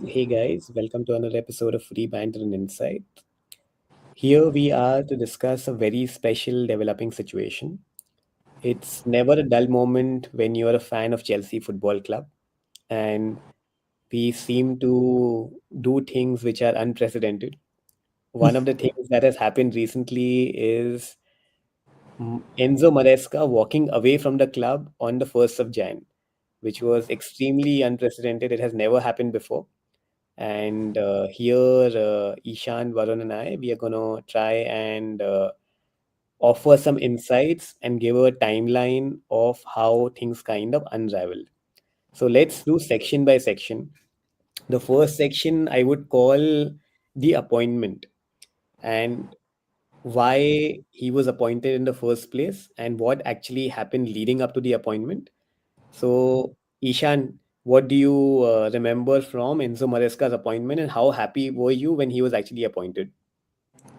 Hey guys, welcome to another episode of Free Banter and Insight. Here we are to discuss a very special developing situation. It's never a dull moment when you're a fan of Chelsea Football Club, and we seem to do things which are unprecedented. One of the things that has happened recently is Enzo Maresca walking away from the club on the 1st of Jan, which was extremely unprecedented. It has never happened before. And here, Ishan, Varun, and we are going to try and offer some insights and give a timeline of how things kind of unraveled. So let's do section by section. The first section I would call the appointment and why he was appointed in the first place and what actually happened leading up to the appointment. So, Ishan, what do you remember from Enzo Maresca's appointment and how happy were you when he was actually appointed?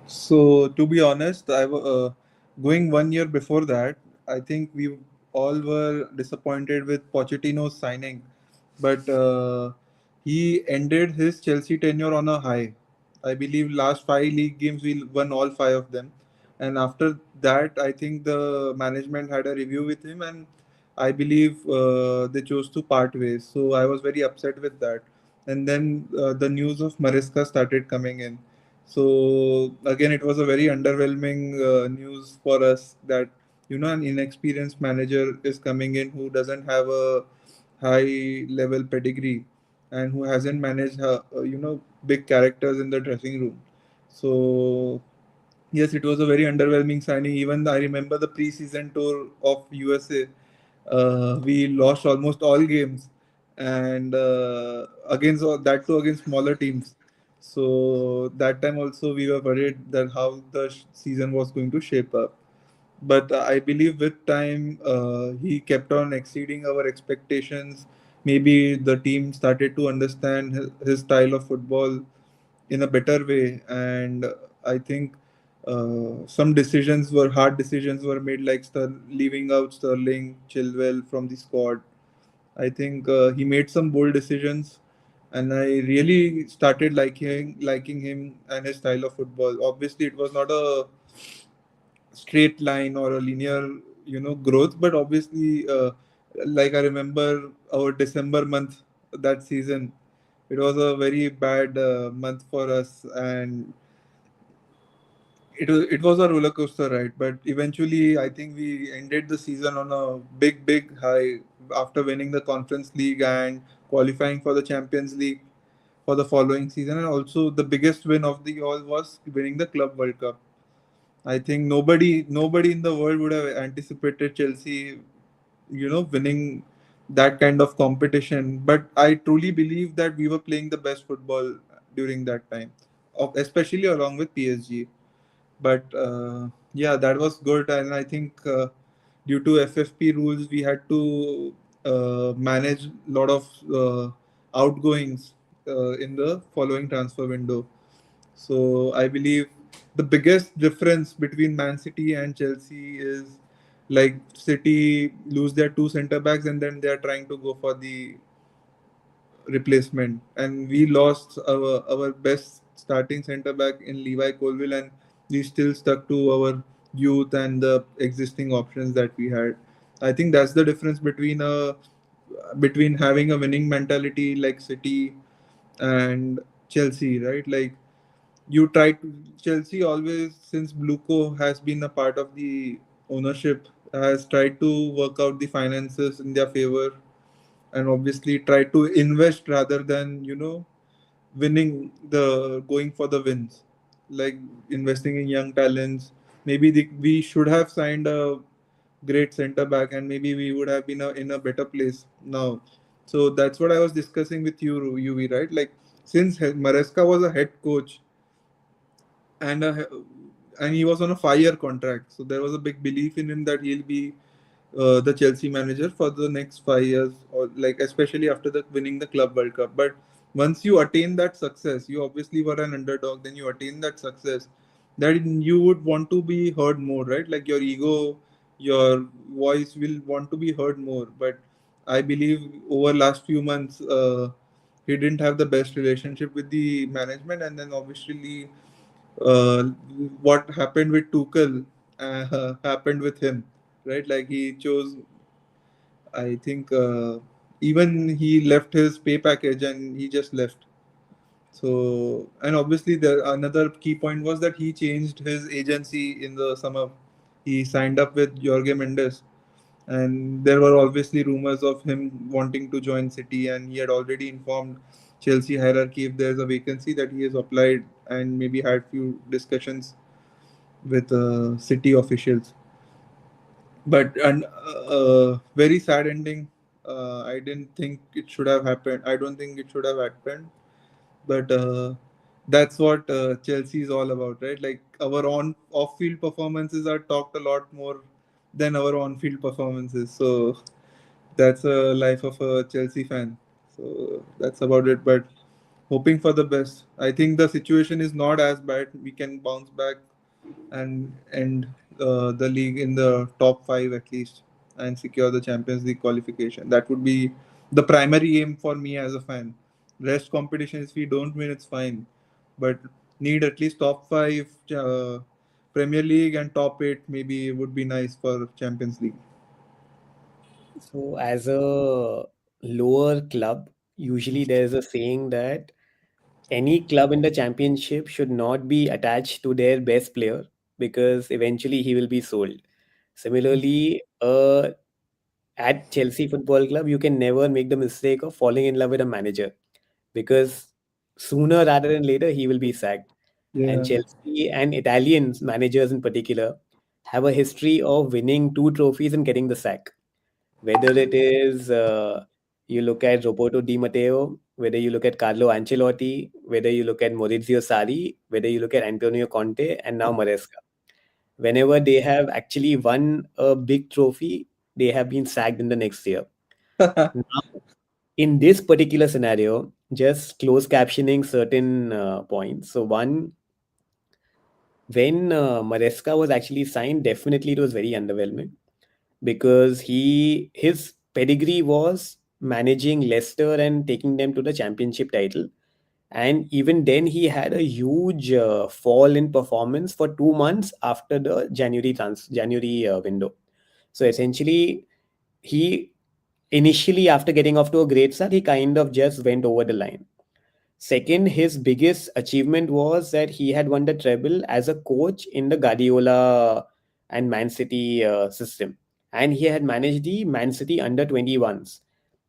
So to be honest, going 1 year before that, I think we all were disappointed with Pochettino's signing, but he ended his Chelsea tenure on a high. I believe last five league games we won all five of them, and after that, I think the management had a review with him, and I believe they chose to part ways. So I was very upset with that. And then the news of Maresca started coming in. So again, it was a very underwhelming news for us that an inexperienced manager is coming in who doesn't have a high level pedigree and who hasn't managed big characters in the dressing room. So yes, it was a very underwhelming signing. Even I remember the preseason tour of USA. We lost almost all games, and against that too against smaller teams. So that time also we were worried that how the season was going to shape up. But I believe with time he kept on exceeding our expectations. Maybe the team started to understand his style of football in a better way, and I think some decisions were hard decisions were made, like leaving out Sterling, Chilwell from the squad. I think he made some bold decisions, and I really started liking him and his style of football. Obviously, it was not a straight line or a linear growth, but obviously, like I remember our December month that season, it was a very bad month for us, and it was a roller coaster ride. But eventually, I think we ended the season on a big high after winning the Conference League and qualifying for the Champions League for the following season, and also the biggest win of the all was winning the Club World Cup. I think nobody in the world would have anticipated Chelsea, winning that kind of competition. But I truly believe that we were playing the best football during that time, especially along with PSG. But yeah, that was good, and I think due to FFP rules, we had to manage a lot of outgoings in the following transfer window. So I believe the biggest difference between Man City and Chelsea is, like, City lose their two center backs and then they are trying to go for the replacement, and we lost our best starting center back in Levi Colville, and we still stuck to our youth and the existing options that we had. I think that's the difference between having a winning mentality like City and Chelsea, right? Like, you try to Chelsea always, since Bluco has been a part of the ownership, has tried to work out the finances in their favor, and obviously try to invest rather than winning the going for the wins, like investing in young talents. Maybe we should have signed a great center back, and maybe we would have been in a better place now. So that's what I was discussing with you, UV, right? Like, since Maresca was a head coach, and and he was on a 5 year contract, so there was a big belief in him that he'll be the Chelsea manager for the next 5 years, or like especially after the winning the Club World Cup. But once you attain that success, you obviously were an underdog. Then you attain that success, that you would want to be heard more, right? Like, your ego, your voice will want to be heard more. But I believe over last few months, He didn't have the best relationship with the management, and then obviously, uh, what happened with Tuchel happened with him, right? Like he chose, I think, even he left his pay package and he just left. So, and obviously, the another key point was that he changed his agency in the summer. He signed up with Jorge Mendes, and there were obviously rumors of him wanting to join City, and he had already informed Chelsea hierarchy if there's a vacancy that he has applied and maybe had few discussions with City officials. But and very sad ending. I didn't think it should have happened. I don't think it should have happened, but that's what Chelsea is all about, right? Like our on off-field performances are talked a lot more than our on-field performances. So that's a life of a Chelsea fan. So that's about it. But hoping for the best. I think the situation is not as bad. We can bounce back and end the league in the top five at least and secure the Champions League qualification. That would be the primary aim for me as a fan. Rest competitions, if we don't win, it's fine, but need at least top five Premier League and top eight maybe would be nice for Champions League. So, as a lower club, usually there's a saying that any club in the championship should not be attached to their best player because eventually he will be sold. Similarly, at Chelsea Football Club, you can never make the mistake of falling in love with a manager because sooner rather than later he will be sacked. And Yeah. Chelsea and Italian managers in particular have a history of winning two trophies and getting the sack. Whether it is you look at Roberto Di Matteo, whether you look at Carlo Ancelotti, whether you look at Maurizio Sarri, whether you look at Antonio Conte, and now Maresca. Whenever they have actually won a big trophy, they have been sacked in the next year. Now, in this particular scenario, just close captioning certain points. So, one, when Maresca was actually signed, definitely it was very underwhelming because his pedigree was managing Leicester and taking them to the championship title. And even then, he had a huge fall in performance for 2 months after the January window. So essentially, he initially, after getting off to a great start, he kind of just went over the line. Second, his biggest achievement was that he had won the treble as a coach in the Guardiola and Man City system. And he had managed the Man City under 21s.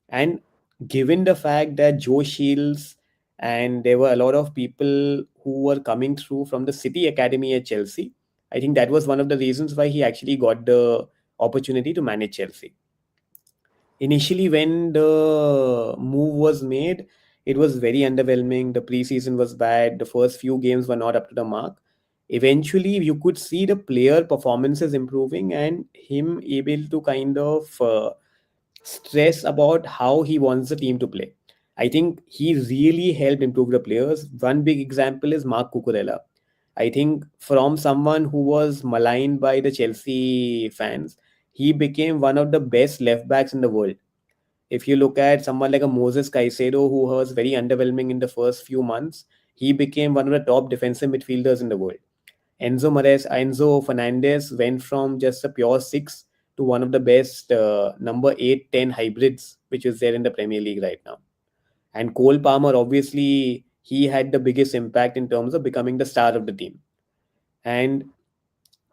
And given the fact that Joe Shields and there were a lot of people who were coming through from the City Academy at Chelsea, I think that was one of the reasons why he actually got the opportunity to manage Chelsea. Initially, when the move was made, it was very underwhelming. The preseason was bad. The first few games were not up to the mark. Eventually, you could see the player performances improving and him able to kind of stress about how he wants the team to play. I think he really helped improve the players. One big example is Mark Cucurella. I think from someone who was maligned by the Chelsea fans, he became one of the best left backs in the world. If you look at someone like a Moses Caicedo, who was very underwhelming in the first few months, he became one of the top defensive midfielders in the world. Enzo Fernandez went from just a pure six to one of the best number 8, 10 hybrids, which is there in the Premier League right now. And Cole Palmer, obviously, he had the biggest impact in terms of becoming the star of the team. And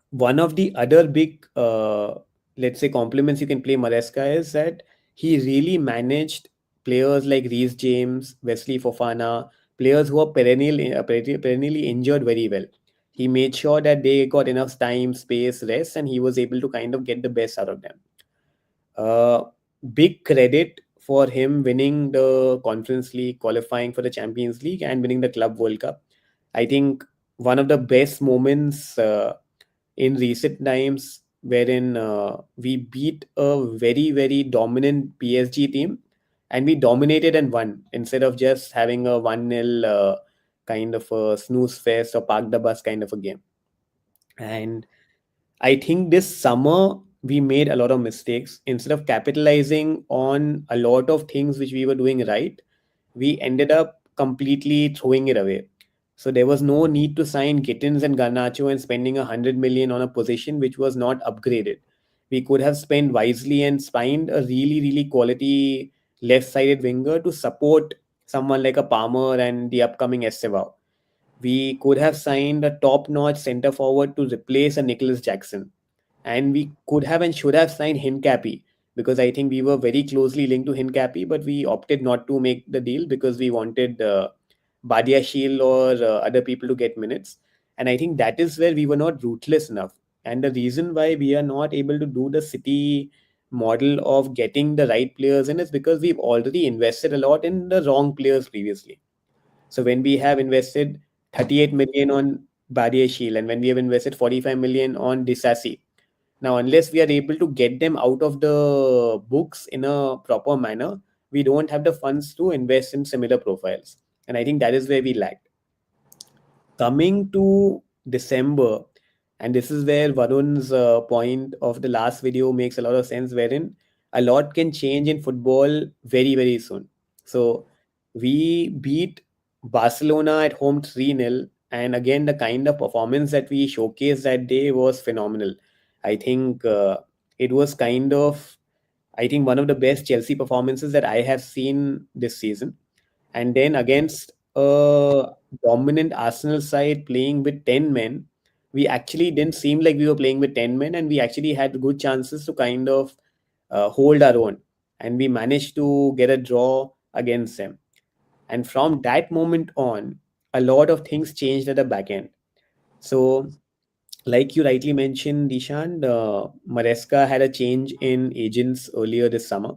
one of the other big, let's say, compliments you can play Maresca is that he really managed players like Reece James, Wesley Fofana, players who are perennially injured very well. He made sure that they got enough time, space, rest, and he was able to kind of get the best out of them. Uh, Big credit for him winning the Conference League, qualifying for the Champions League, and winning the Club World Cup. I think one of the best moments in recent times wherein we beat a very, very dominant PSG team and we dominated and won instead of just having a 1-0 kind of a snooze fest or park the bus kind of a game. And I think this summer we made a lot of mistakes. Instead of capitalizing on a lot of things which we were doing right, we ended up completely throwing it away. So there was no need to sign Gittins and Garnacho and spending 100 million on a position which was not upgraded. We could have spent wisely and signed a really, really quality left-sided winger to support someone like a Palmer and the upcoming Estevao. We could have signed a top-notch centre forward to replace a Nicholas Jackson, and we could have and should have signed Hincapi because I think we were very closely linked to Hincapi, but we opted not to make the deal because we wanted Badia Shield or other people to get minutes. And I think that is where we were not ruthless enough. And the reason why we are not able to do the City model of getting the right players in is because we've already invested a lot in the wrong players previously. So when we have invested 38 million on Badia Shield and when we have invested 45 million on Disasi, now, unless we are able to get them out of the books in a proper manner, we don't have the funds to invest in similar profiles. And I think that is where we lacked. Coming to December, and this is where Varun's point of the last video makes a lot of sense, wherein a lot can change in football very, very soon. So we beat Barcelona at home 3-0. And again, the kind of performance that we showcased that day was phenomenal. I think it was kind of, I think, one of the best Chelsea performances that I have seen this season. And then against a dominant Arsenal side playing with 10 men, we actually didn't seem like we were playing with 10 men, and we actually had good chances to kind of hold our own. And we managed to get a draw against them. And from that moment on, a lot of things changed at the back end. So, like you rightly mentioned, Dishant, Maresca had a change in agents earlier this summer.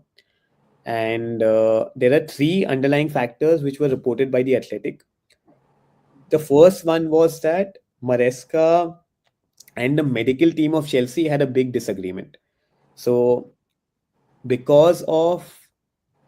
And there are three underlying factors which were reported by the Athletic. The first one was that Maresca and the medical team of Chelsea had a big disagreement. So, because of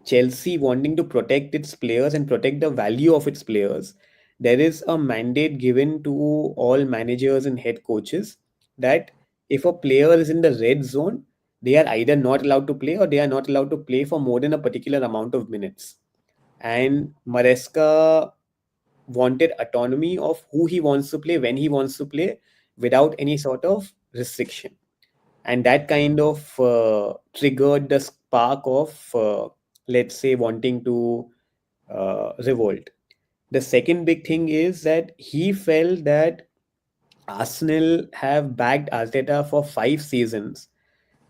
Chelsea wanting to protect its players and protect the value of its players, there is a mandate given to all managers and head coaches that if a player is in the red zone, they are either not allowed to play or they are not allowed to play for more than a particular amount of minutes. And Maresca wanted autonomy of who he wants to play, when he wants to play, without any sort of restriction. And that kind of triggered the spark of, let's say, wanting to revolt. The second big thing is that he felt that Arsenal have backed Arteta for 5 seasons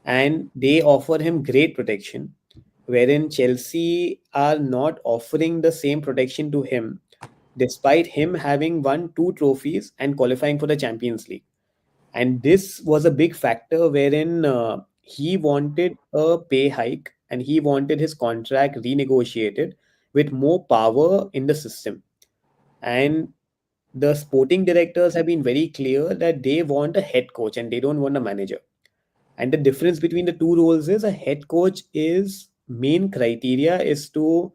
and they offer him great protection, wherein Chelsea are not offering the same protection to him, despite him having won two trophies and qualifying for the Champions League. And this was a big factor wherein he wanted a pay hike and he wanted his contract renegotiated with more power in the system. And the sporting directors have been very clear that they want a head coach and they don't want a manager. And the difference between the two roles is a head coach is main criteria is to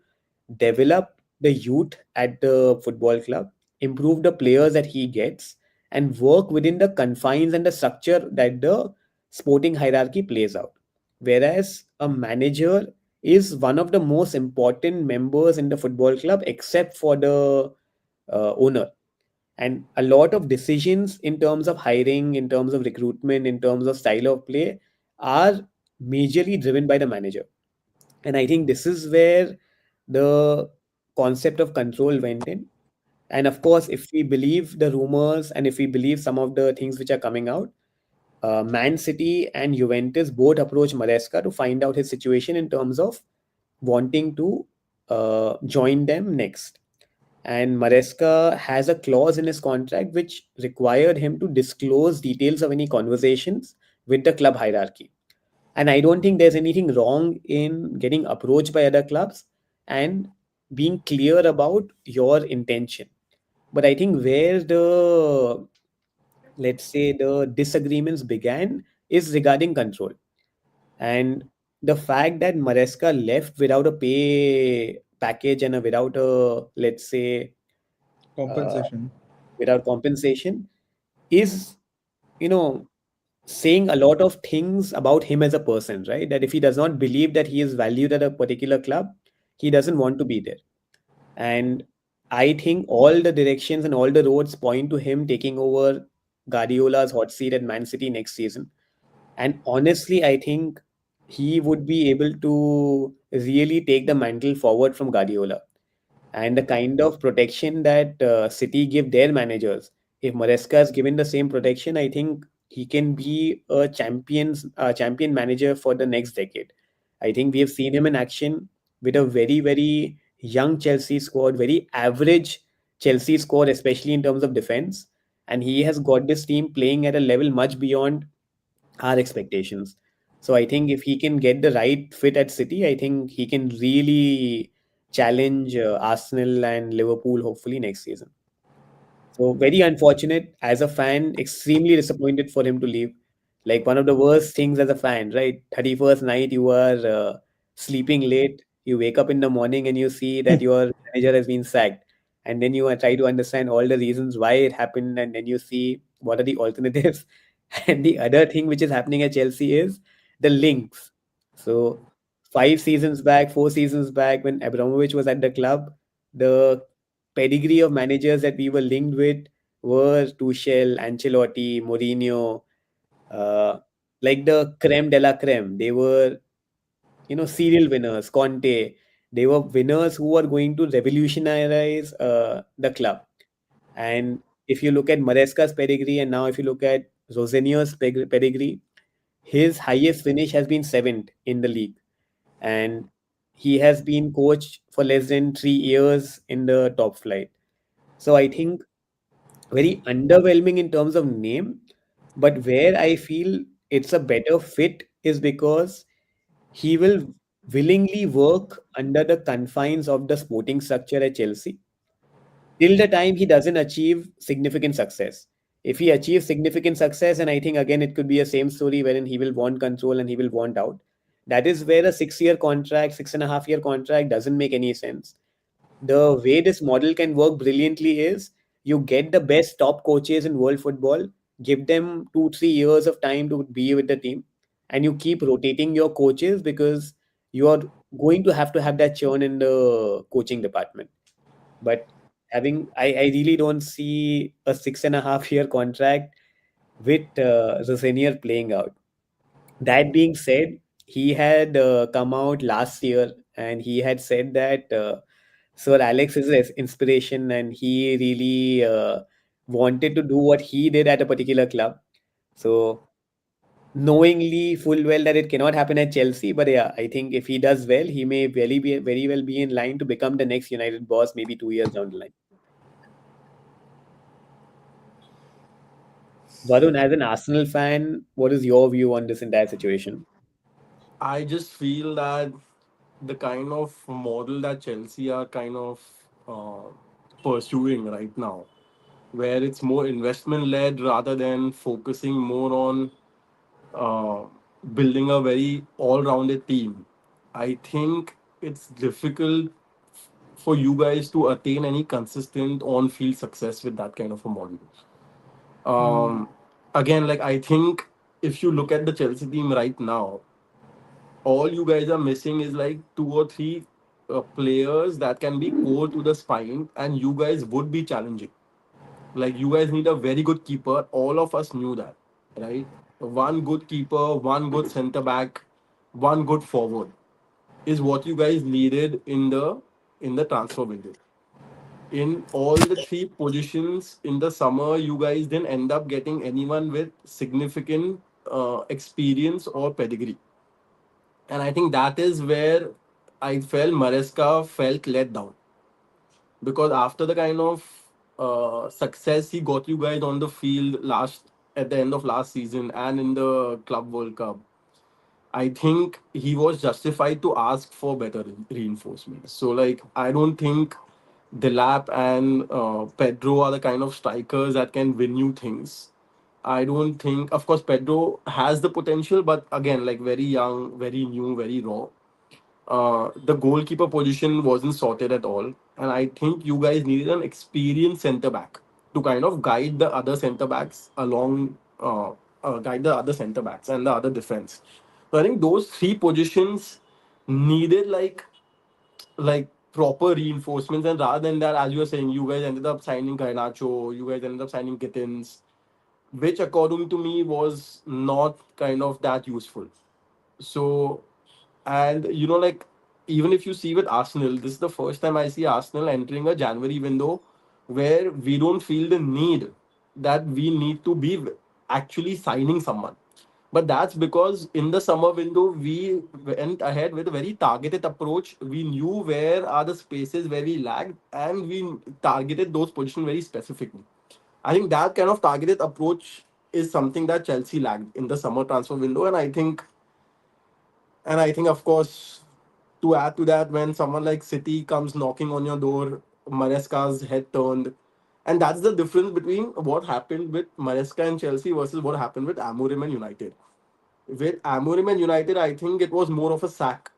develop the youth at the football club, improve the players that he gets, and work within the confines and the structure that the sporting hierarchy plays out. Whereas a manager is one of the most important members in the football club, except for the owner. And a lot of decisions in terms of hiring, in terms of recruitment, in terms of style of play are majorly driven by the manager. And I think this is where the concept of control went in. And of course, if we believe the rumors and if we believe some of the things which are coming out, Man City and Juventus both approached Maresca to find out his situation in terms of wanting to join them next. And Maresca has a clause in his contract which required him to disclose details of any conversations with the club hierarchy. And I don't think there's anything wrong in getting approached by other clubs and being clear about your intention. But I think where the, let's say, the disagreements began is regarding control. And the fact that Maresca left without a pay package and without a, let's say, uh, Compensation. without compensation is, you know, saying a lot of things about him as a person, right? That if he does not believe that he is valued at a particular club, he doesn't want to be there. And I think all the directions and all the roads point to him taking over Guardiola's hot seat at Man City next season. And honestly, I think he would be able to really take the mantle forward from Guardiola. And the kind of protection that City give their managers, if Maresca is given the same protection, I think he can be a champion manager for the next decade. I think we have seen him in action with a very very young Chelsea squad, very average Chelsea squad, especially in terms of defense, and he has got this team playing at a level much beyond our expectations. So I think if he can get the right fit at City, I think he can really challenge Arsenal and Liverpool hopefully next season. So very unfortunate as a fan, extremely disappointed for him to leave. Like one of the worst things as a fan, right? 31st night, you are sleeping late. You wake up in the morning and you see that your manager has been sacked. And then you try to understand all the reasons why it happened. And then you see what are the alternatives. And the other thing which is happening at Chelsea is the links. So 5 seasons back, 4 seasons back, when Abramovich was at the club, the pedigree of managers that we were linked with were Tuchel, Ancelotti, Mourinho, uh, like the creme de la creme. They were, serial winners, Conte. They were winners who were going to revolutionize the club. And if you look at Maresca's pedigree, and now if you look at Rosinho's pedigree, his highest finish has been seventh in the league. And he has been coached for less than 3 years in the top flight. So I think very underwhelming in terms of name, but where I feel it's a better fit is because he will willingly work under the confines of the sporting structure at Chelsea till the time he doesn't achieve significant success. If he achieves significant success, and I think again it could be a same story wherein he will want control and he will want out. That is where a 6 year contract, 6.5 year contract doesn't make any sense. The way this model can work brilliantly is you get the best top coaches in world football, give them 2 3 years of time to be with the team, and you keep rotating your coaches because you are going to have that churn in the coaching department. But I really don't see a 6.5 year contract with the senior playing out. That being said, he had come out last year and he had said that Sir Alex is his inspiration and he really wanted to do what he did at a particular club. So, knowingly full well that it cannot happen at Chelsea, but yeah, I think if he does well, he may very well be in line to become the next United boss maybe 2 years down the line. Varun, as an Arsenal fan, what is your view on this entire situation? I just feel that the kind of model that Chelsea are kind of uh, pursuing right now, where it's more investment led rather than focusing more on uh, building a very all rounded team. I think it's difficult for you guys to attain any consistent on field success with that kind of a model. Um, Again, like I think if you look at the Chelsea team right now, all you guys are missing is like two or three players that can be core to the spine, and you guys would be challenging. Like you guys need a very good keeper. All of us knew that, right? One good keeper, one good center back, one good forward is what you guys needed in the transfer window. In all the three positions in the summer, you guys didn't end up getting anyone with significant experience or pedigree. And I think that is where I felt Maresca felt let down because after the kind of success he got you guys on the field last at the end of last season and in the Club World Cup, I think he was justified to ask for better reinforcements. So, like, I don't think Delap and Pedro are the kind of strikers that can win you things. I don't think, of course, Pedro has the potential, but again, like, very young, very new, very raw. The goalkeeper position wasn't sorted at all. And I think you guys needed an experienced centre back to kind of guide the other centre backs along, guide the other centre backs and the other defense. So I think those three positions needed like proper reinforcements. And rather than that, as you were saying, you guys ended up signing Garnacho, you guys ended up signing Kittens, which according to me was not kind of that useful. So, and like, even if you see with Arsenal, this is the first time I see Arsenal entering a January window where we don't feel the need that we need to be actually signing someone. But that's because in the summer window, we went ahead with a very targeted approach. We knew where are the spaces where we lagged, and we targeted those positions very specifically. I think that kind of targeted approach is something that Chelsea lacked in the summer transfer window, and I think, of course, to add to that, when someone like City comes knocking on your door, Maresca's head turned. And that's the difference between what happened with Maresca and Chelsea versus what happened with Amorim and United. With Amorim and United, I think it was more of a sack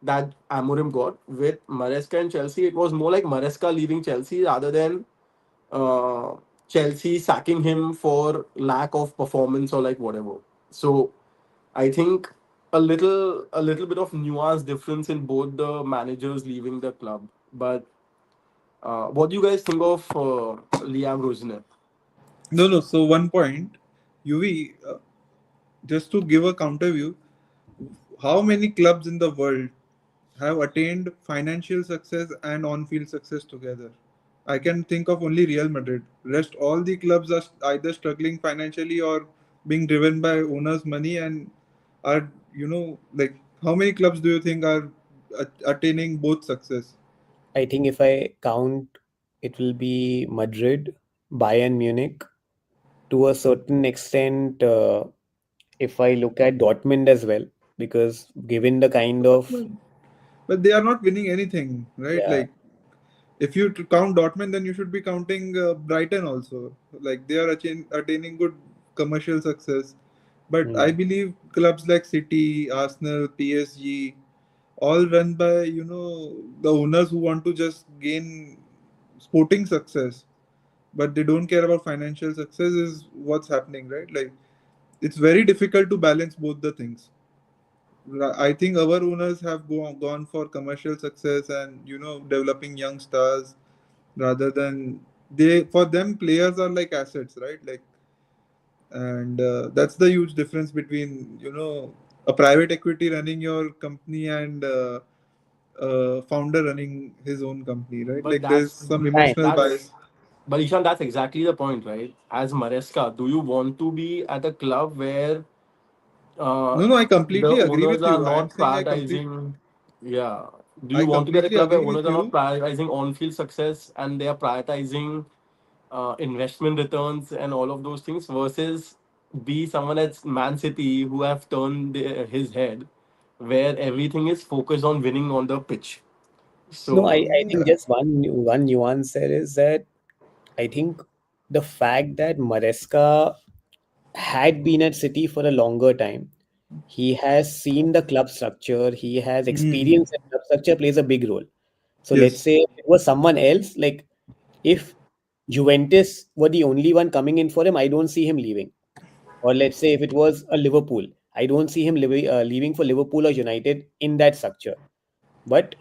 that Amorim got. With Maresca and Chelsea, it was more like Maresca leaving Chelsea rather than uh, Chelsea sacking him for lack of performance or like whatever. So I think a little bit of nuance difference in both the managers leaving the club. But what do you guys think of Liam Rosner? No, no. So one point, UV, just to give a counter view, how many clubs in the world have attained financial success and on-field success together? I can think of only Real Madrid. Rest all the clubs are either struggling financially or being driven by owners' money and are like how many clubs do you think are attaining both success? I think if I count, it will be Madrid, Bayern Munich, to a certain extent. If I look at Dortmund as well, because given the kind of, But they are not winning anything, right? yeah, Like if you count Dortmund, then you should be counting Brighton also. Like they are attaining good commercial success. But I hmm, believe clubs like City, Arsenal, PSG, all run by the owners who want to just gain sporting success, but they don't care about financial success. Is what's happening, right? Like it's very difficult to balance both the things. I think our owners have gone for commercial success and developing young stars rather than they for them players are like assets, right? Like and that's the huge difference between a private equity running your company and founder running his own company, right? But Like there's that's some fine. emotional that's bias. but Ishan, that's exactly the point, right? As Maresca, do you want to be at a club where uh, No, no, I the completely agree owners with are you. I am not saying prioritizing? Yeah. Do you I want to be at a completely club where agree owners with are not you. prioritizing on-field success and they are prioritizing investment returns and all of those things versus be someone at Man City who have turned his head where everything is focused on winning on the pitch. No, So, I think just one nuance there is that I think the fact that Maresca had been at City for a longer time, he has seen the club structure, he has Hmm. experience in club structure plays a big role. So let's Yes. say if it was someone else, like if Juventus were the only one coming in for him, I don't see him leaving. Or let's say if it was a Liverpool, I don't see him leaving for Liverpool or United in that structure. But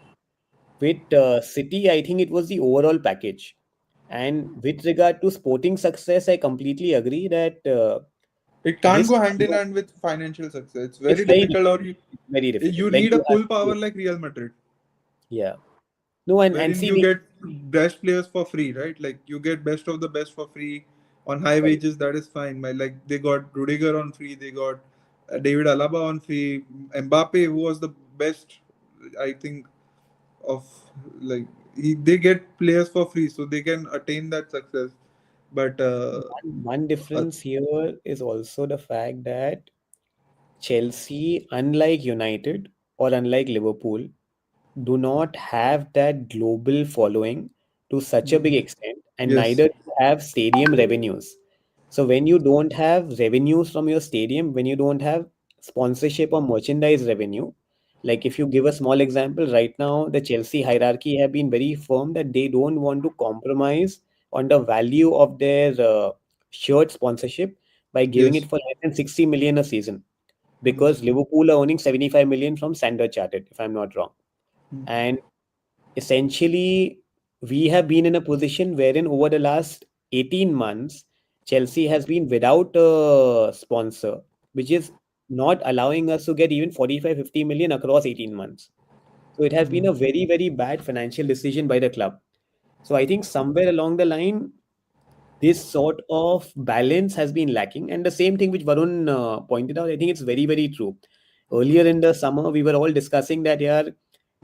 with City, I think it was the overall package. And with regard to sporting success, I completely agree that It can't this go hand kind in of, hand with financial success. It's it's very very difficult, or difficult. It's very difficult. you Like need a you have pull power to, like Real Madrid, yeah. No, and wherein see, you we get best players for free, right? Like you get best of the best for free on high correct. wages. That is fine. Like they got Rudiger on free, they got David Alaba on free, Mbappe, who was the best, I think, of like they get players for free, so they can attain that success. But One uh, difference here is also the fact that Chelsea, unlike United or unlike Liverpool, do not have that global following to such a big extent, and yes, neither do have stadium revenues. So when you don't have revenues from your stadium, when you don't have sponsorship or merchandise revenue, like if you give a small example, right now the Chelsea hierarchy have been very firm that they don't want to compromise on the value of their shirt sponsorship by giving it yes. for less than 60 million a season, because Liverpool are earning 75 million from Standard Chartered, if I'm not wrong. And essentially we have been in a position wherein over the last 18 months, Chelsea has been without a sponsor, which is not allowing us to get even 45, 50 million across 18 months. So it has been a very, very bad financial decision by the club. So I think somewhere along the line, this sort of balance has been lacking. And the same thing which Varun pointed out, I think it's very, very true. Earlier in the summer, we were all discussing that, yeah,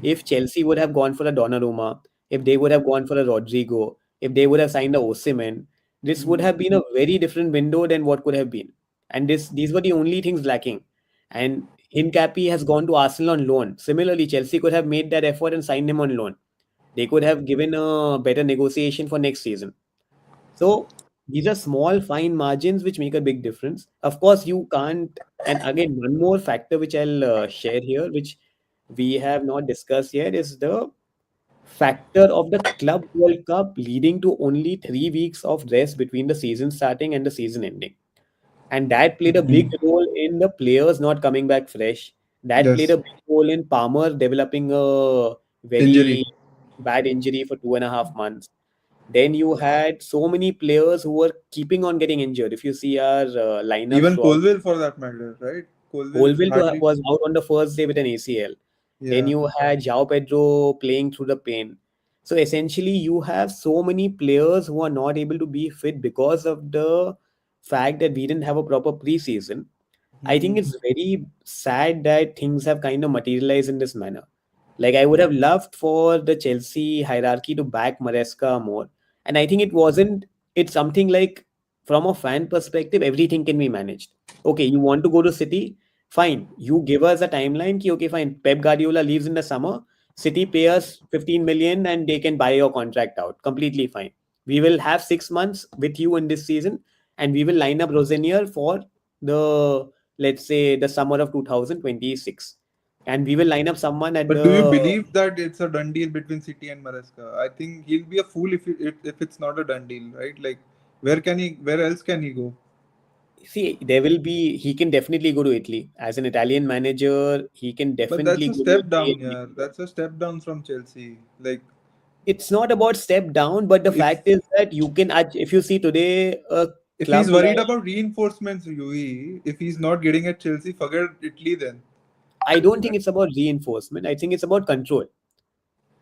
if Chelsea would have gone for a Donnarumma, if they would have gone for a Rodrigo, if they would have signed a Osimhen, this would have been a very different window than what could have been. And these were the only things lacking. And Hincapi has gone to Arsenal on loan. Similarly, Chelsea could have made that effort and signed him on loan. They could have given a better negotiation for next season. So these are small, fine margins which make a big difference. Of course, you can't. And again, one more factor which I'll share here, which we have not discussed yet, is the factor of the Club World Cup leading to only 3 weeks of rest between the season starting and the season ending. And that played a big role in the players not coming back fresh. That played Yes. a big role in Palmer developing a Injury. very bad injury for 2.5 months. Then you had so many players who were keeping on getting injured. If you see our lineup Even throughout, Colville for that matter, right? Colville Colville hardly. was out on the first day with an ACL. Then Yeah. you had João Pedro playing through the pain. So essentially, you have so many players who are not able to be fit because of the fact that we didn't have a proper preseason. I think Hmm. it's very sad that things have kind of materialized in this manner. Like I would have loved for the Chelsea hierarchy to back Maresca more. And I think it wasn't, it's something like from a fan perspective, everything can be managed. Okay, you want to go to City? Fine. You give us a timeline ki okay, fine. Pep Guardiola leaves in the summer. City pay us 15 million and they can buy your contract out. Completely fine. We will have 6 months with you in this season and we will line up Rosenior for the, let's say, the summer of 2026, and we will line up someone at But do you the. believe that it's a done deal between City and Maresca? I think he'll be a fool if it's not a done deal, right? Like, where can he? Where else can he go? See, there will be, he can definitely go to Italy as an Italian manager. He can But definitely that's a go to step Italy. down, yeah. That's a step down from Chelsea. Like, It's not about step down, but the if fact is that you can, if you see today, a if he's club worried like, about reinforcements, Yui, if he's not getting at Chelsea, forget Italy then. I don't think it's about reinforcement. I think it's about control.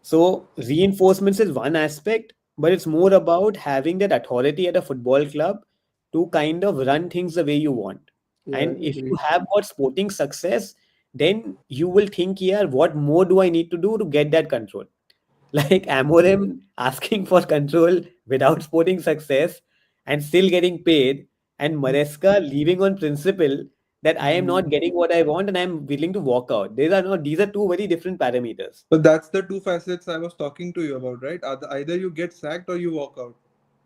So reinforcements is one aspect, but it's more about having that authority at a football club to kind of run things the way you want. Yeah, I And if you agree. have got sporting success, then you will think, yeah, what more do I need to do to get that control? Like Amorim asking for control without sporting success and still getting paid, and Maresca leaving on principle that I am not getting what I want and I'm willing to walk out. These are two very different parameters. But that's the two facets I was talking to you about, right? Either you get sacked or you walk out.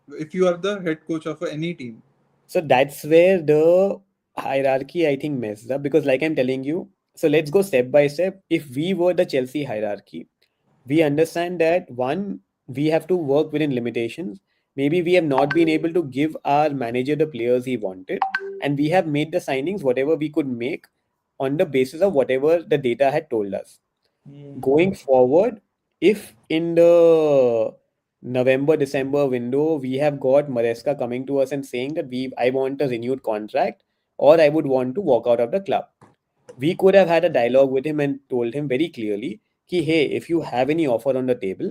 If you are the head coach of any team. So that's where the hierarchy, I think, messes up because, like I'm telling you, so let's go step by step. If we were the Chelsea hierarchy, we understand that one, we have to work within limitations. Maybe we have not been able to give our manager the players he wanted, and we have made the signings whatever we could make on the basis of whatever the data had told us. Going forward, if in the November December window we have got Maresca coming to us and saying that I want a renewed contract or I would want to walk out of the club, we could have had a dialogue with him and told him very clearly कि hey, if you have any offer on the table,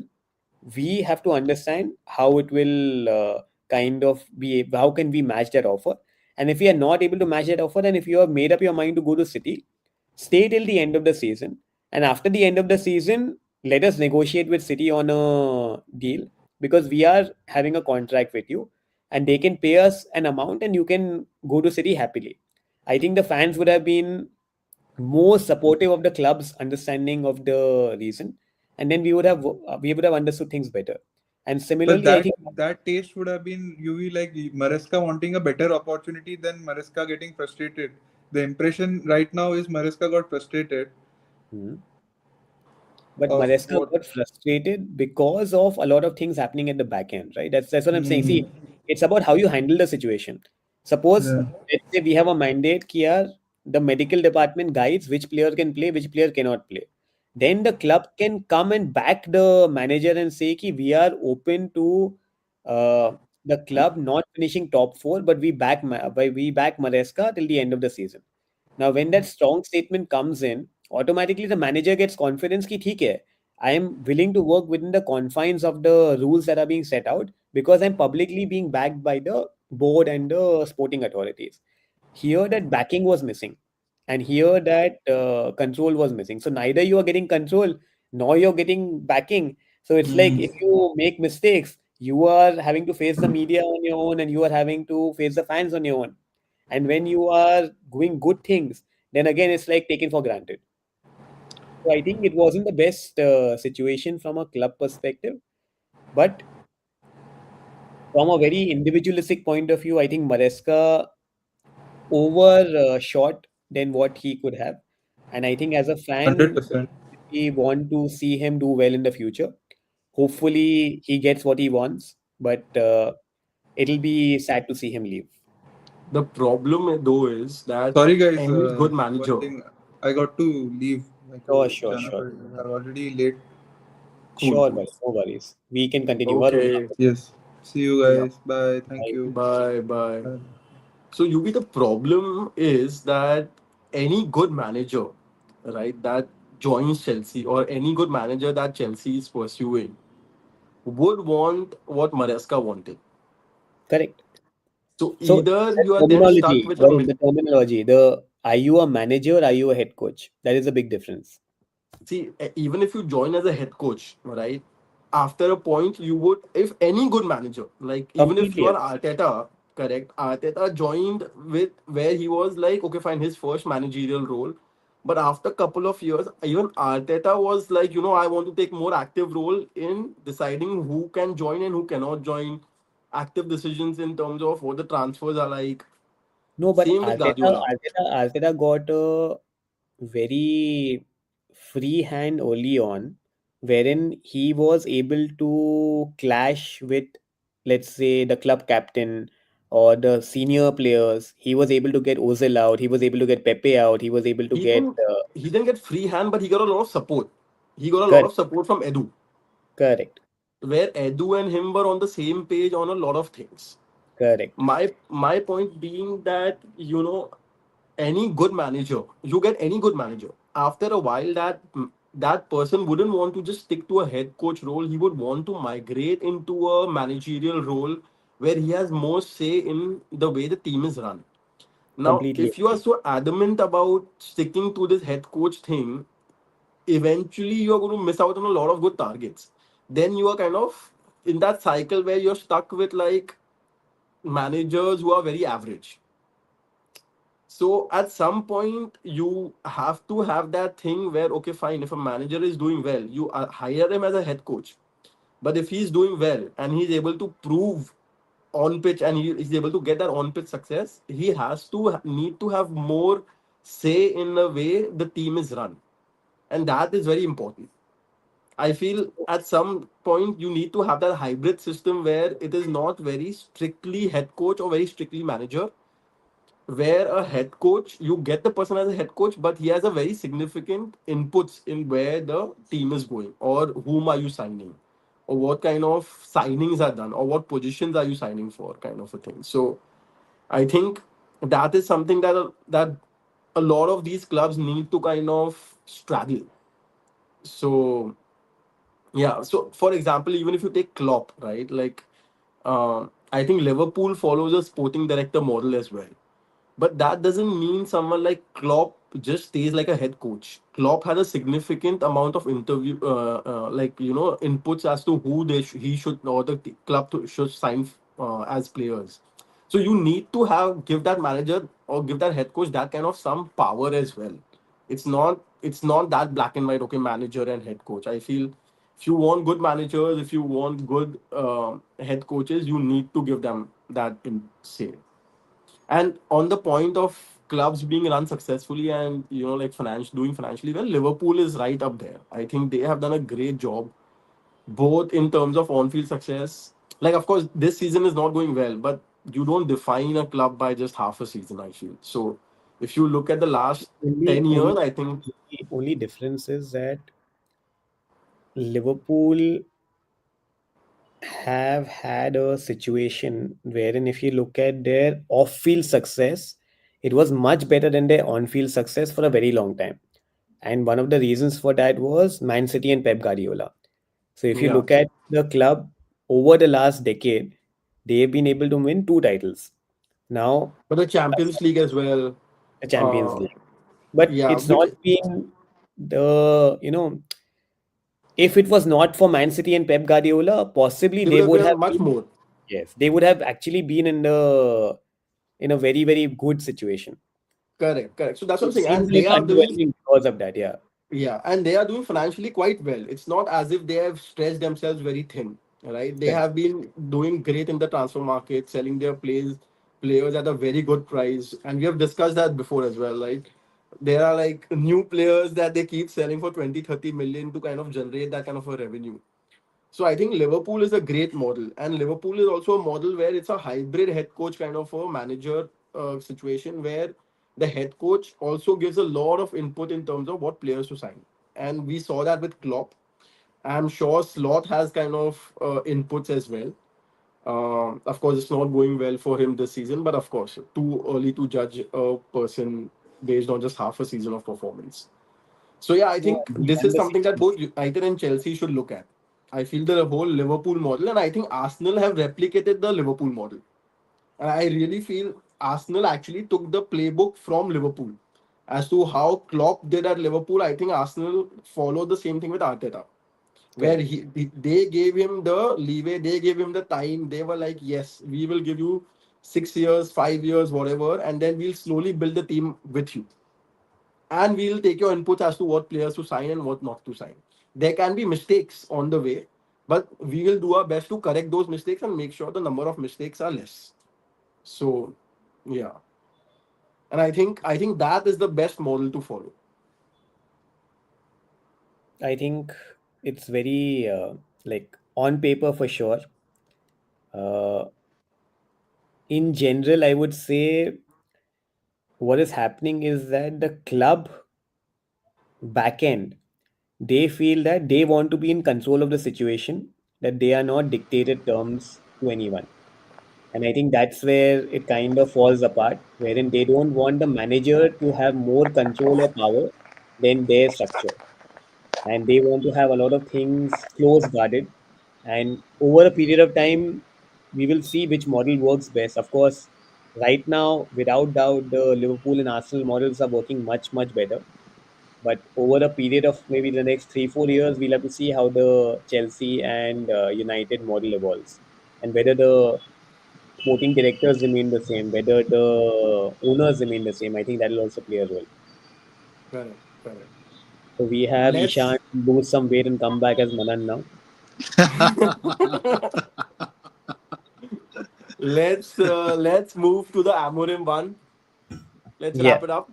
we have to understand how it will kind of be, how can we match that offer, and if we are not able to match that offer, and if you have made up your mind to go to City, stay till the end of the season, and after the end of the season let us negotiate with City on a deal, because we are having a contract with you and they can pay us an amount and you can go to City happily. I think the fans would have been more supportive of the club's understanding of the reason, and then we would have understood things better. And But similarly, I that think that taste would have been Yui like Maresca wanting a better opportunity than Maresca getting frustrated. The impression right now is Maresca got frustrated hmm, but of Maresca what. got frustrated because of a lot of things happening at the back end, right? That's what I'm saying. See, it's about how you handle the situation. Suppose, Yeah. let's say we have a mandate here, the medical department guides which player can play, which player cannot play. then the club can come and back the manager and say ki we are open to uh, the club not finishing top four, but we back Maresca till the end of the season. Now, when that strong statement comes in, automatically the manager gets confidence ki theek hai, I am willing to work within the confines of the rules that are being set out because I'm publicly being backed by the board and the sporting authorities. Here, that backing was missing, and here that control was missing. So neither you are getting control nor you're getting backing. So it's like if you make mistakes, you are having to face the media on your own, and you are having to face the fans on your own. And when you are doing good things, then again it's like taken for granted. So I think it wasn't the best situation from a club perspective, but from a very individualistic point of view, I think Maresca overshot than what he could have. And I think as a fan, 100%. we want to see him do well in the future. Hopefully, he gets what he wants, but it'll be sad to see him leave. The problem though is that Sorry, guys. any good One manager, thing, I got to leave. Like, Sure, sure, Jana, sure. I'm already late. cool, Sure, cool. buddy. No worries. We can continue. Varun, Okay, Yes. See you yeah, guys. Bye. Thank bye. you. bye, bye. Bye. So, Yubi, the problem is that any good manager, right, that joins Chelsea or any good manager that Chelsea is pursuing would want what Maresca wanted. Correct. So So either the you are then stuck terminology, with a Varun, the terminology, are you a manager, are you a head coach? That is a big difference. see, even if you join as a head coach, right? After a point, you would, if any good manager, like even if you Completely are agree. Arteta, correct? Arteta joined with where he was like, okay, fine, his first managerial role. But after a couple of years, even Arteta was like, I want to take more active role in deciding who can join and who cannot join, active decisions in terms of what the transfers are like. No, but Same with Guardiola. Arteta got a very free hand early on, wherein he was able to clash with, let's say, the club captain or the senior players. He was able to get Ozil out. He was able to get Pepe out. He was able to He get didn't he didn't get free hand, but he got a lot of support. He got a lot correct, of support from Edu, correct, where Edu and him were on the same page on a lot of things. correct. My point being that any good manager, you get any good manager. After a while, that person wouldn't want to just stick to a head coach role. He would want to migrate into a managerial role where he has more say in the way the team is run. Now, Completely if you are agree. so adamant about sticking to this head coach thing, eventually you're going to miss out on a lot of good targets. Then you are kind of in that cycle where you're stuck with like managers who are very average. So at some point you have to have that thing where, okay, fine, if a manager is doing well, you hire him as a head coach. But if he's doing well and he's able to prove on pitch and he is able to get that on pitch success, he has to need to have more say in the way the team is run, and that is very important. I feel at some point you need to have that hybrid system where it is not very strictly head coach or very strictly manager, where a head coach, you get the person as a head coach, but he has a very significant inputs in where the team is going or whom are you signing or what kind of signings are done or what positions are you signing for, kind of a thing. So I think that is something that a lot of these clubs need to kind of straddle. So yeah. So, for example, even if you take Klopp, right? Like, I think Liverpool follows a sporting director model as well. But that doesn't mean someone like Klopp just stays like a head coach. Klopp has a significant amount of inputs as to who he should or the should sign as players. So you need to give that manager or give that head coach that kind of some power as well. It's not that black and white. Okay, manager and head coach. I feel if you want good managers, if you want good head coaches, you need to give them that say. And on the point of clubs being run successfully and like doing financially well, Liverpool is right up there. I think they have done a great job, both in terms of on-field success. Like, of course, this season is not going well, but you don't define a club by just half a season, I feel. So, if you look at the last Only, 10 years, only, I think only difference is that Liverpool have had a situation wherein, if you look at their off field success, it was much better than their on field success for a very long time. And one of the reasons for that was Man City and Pep Guardiola. So if you Yeah, look at the club over the last decade, they've been able to win two titles. Now, but the Champions League as well. the Champions Uh, League. But yeah, it's which not been if it was not for Man City and Pep Guardiola, possibly they they would have would been have much been, more. yes, they would have actually been in a very, very good situation. Correct, correct. So that's what I'm It saying. seems And like they are doing, underwhelming because of that, yeah. yeah, and they are doing financially quite well. It's not as if they have stretched themselves very thin, right? They Correct. have been doing great in the transfer market, selling their players at a very good price. And we have discussed that before as well, right? There are like new players that they keep selling for 20, 30 million to kind of generate that kind of a revenue. So I think Liverpool is a great model, and Liverpool is also a model where it's a hybrid head coach kind of a manager situation where the head coach also gives a lot of input in terms of what players to sign, and we saw that with Klopp. I'm sure Slot has kind of inputs as well. Of course, it's not going well for him this season, but of course, too early to judge a person based on just half a season of performance. So yeah, I No, think we this won is the something that season. both United and Chelsea should look at. I feel the whole Liverpool model, and I think Arsenal have replicated the Liverpool model. And I really feel Arsenal actually took the playbook from Liverpool. As to how Klopp did at Liverpool, I think Arsenal followed the same thing with Arteta, where Correct. they gave him the leeway, they gave him the time. They were like, yes, we will give you 6 years, 5 years, whatever, and then we'll slowly build the team with you, and we'll take your inputs as to what players to sign and what not to sign. There can be mistakes on the way, but we will do our best to correct those mistakes and make sure the number of mistakes are less. So, yeah, and I think that is the best model to follow. I think it's very like on paper for sure. Uh, in general, I would say what is happening is that the club back end, they feel that they want to be in control of the situation, that they are not dictated terms to anyone. And I think that's where it kind of falls apart, wherein they don't want the manager to have more control or power than their structure. And they want to have a lot of things close guarded. And over a period of time, we will see which model works best. Of course, right now, without doubt, the Liverpool and Arsenal models are working much, much better. But over a period of maybe the next 3, 4 years, we'll have to see how the Chelsea and United model evolves, and whether the sporting directors remain the same, whether the owners remain the same. I think that will also play a role. Correct, correct. So we have Ishan Let's lose some weight and come back as Manan now. let's move to the Amorim one. Let's Yeah, wrap it up.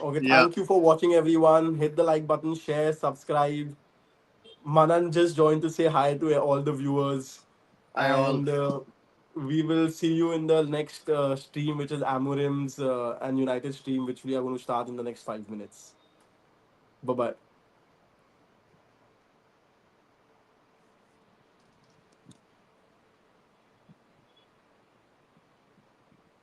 Okay, Yeah, thank you for watching, everyone. Hit the like button, share, subscribe. Manan just joined to say hi to all the viewers, I all. and we will see you in the next stream, which is Amorim's and United stream, which we are going to start in the next 5 minutes. Bye bye.